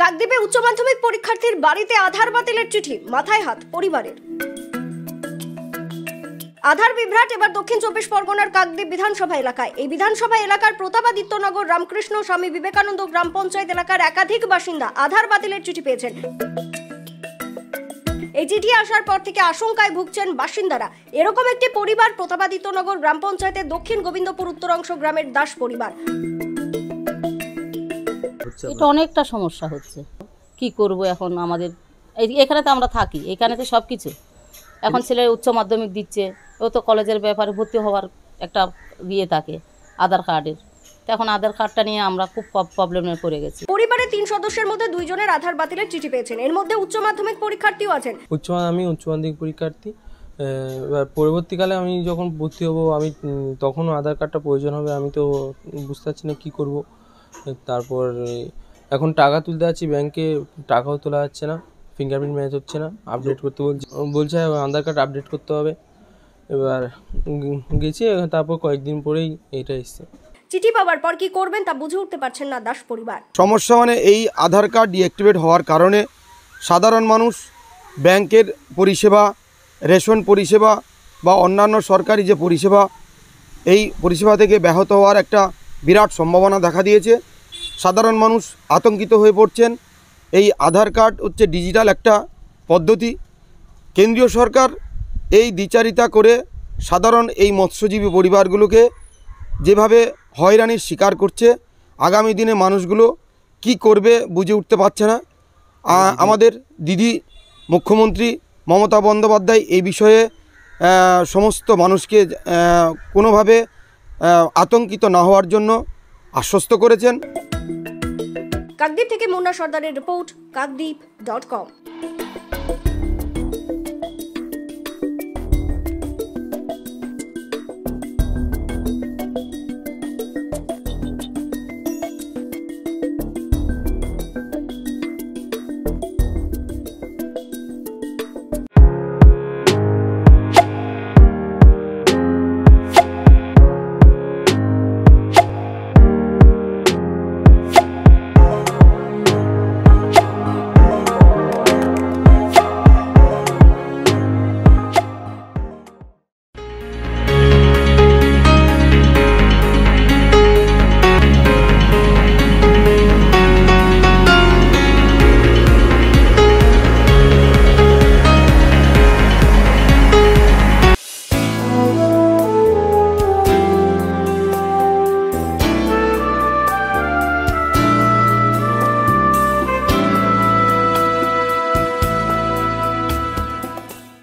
কাকদ্বীপে উচ্চ মাধ্যমিক পরীক্ষার্থীর বাড়িতে আধার বাতিলের চিঠি, মাথায় হাত পরিবারের। আধার বিভ্রাট এবার দক্ষিণ 24 পরগনার কাকদ্বীপ বিধানসভা এলাকায়। এই বিধানসভা এলাকার প্রতাপাদিত্যনগর রামকৃষ্ণ স্বামী বিবেকানন্দ গ্রাম পঞ্চায়েত এলাকার একাধিক বাসিন্দা আধার বাতিলের চিঠি পেয়েছেন। এই চিঠি আসার পর থেকে আশঙ্কায় ভুগছেন বাসিন্দারা। এরকম একটি পরিবার প্রতাপাদিত্যনগর গ্রাম পঞ্চায়েতের দক্ষিণ গোবিন্দপুর উত্তরাংশ গ্রামের দাস পরিবার। এটা অনেকটা সমস্যা হচ্ছে, কি করব এখন? আমাদের এখানে তো আমরা থাকি, এখানে তো সব কিছু। এখন ছেলে উচ্চ মাধ্যমিক দিচ্ছে, ও তো কলেজের ব্যাপারে ভর্তি হওয়ার একটা থাকে আধার কার্ডের, তো এখন আধার কার্ডটা নিয়ে আমরা খুব প্রবলেমে পড়ে গেছি। পরিবারের 3 সদস্যের মধ্যে 2 জনের আধার বাতিলের চিঠি পেয়েছেন। এর মধ্যে উচ্চ মাধ্যমিক পরীক্ষার্থীও আছেন। আমি উচ্চ মাধ্যমিক পরীক্ষার্থী। এবার পরবর্তীকালে আমি যখন ভর্তি হব, আমি তখনও আধার কার্ডটা প্রয়োজন হবে। আমি তো বুঝতে পারছি না কী করব। তারপর এখন টাকা তুলতে যাচ্ছি ব্যাংকে, টাকাও তোলা যাচ্ছে না, ফিঙ্গারপ্রিন্ট ম্যাচ হচ্ছে না, আপডেট করতে বলছে আধার কার্ড আপডেট করতে হবে। এবার গেছি, তারপর কয়েকদিন পরেই এটা এসছে। চিঠি পাওয়ার পর কি করবেন তা বুঝে উঠতে পারছেন না দাস পরিবার। সমস্যা মানে এই আধার কার্ড ডিঅ্যাক্টিভেট হওয়ার কারণে সাধারণ মানুষ ব্যাংকের পরিষেবা, রেশন পরিষেবা বা অন্যান্য সরকারি যে পরিষেবা, এই পরিষেবা থেকে ব্যাহত হওয়ার একটা বিরাট সম্ভাবনা দেখা দিয়েছে। সাধারণ মানুষ আতঙ্কিত হয়ে পড়ছেন। এই আধার কার্ড হচ্ছে ডিজিটাল একটা পদ্ধতি। কেন্দ্রীয় সরকার এই দ্বিচারিতা করে সাধারণ এই মৎস্যজীবী পরিবারগুলোকে যেভাবে হয়রানির শিকার করছে, আগামী দিনে মানুষগুলো কি করবে বুঝে উঠতে পারছে না। আমাদের দিদি মুখ্যমন্ত্রী মমতা বন্দ্যোপাধ্যায় এই বিষয়ে সমস্ত মানুষকে কোনোভাবে আতঙ্কিত না হওয়ার জন্য আশ্বস্ত করেছেন। কাকদ্বীপ থেকে মুন্না সর্দারের রিপোর্ট, কাকদ্বীপ.com।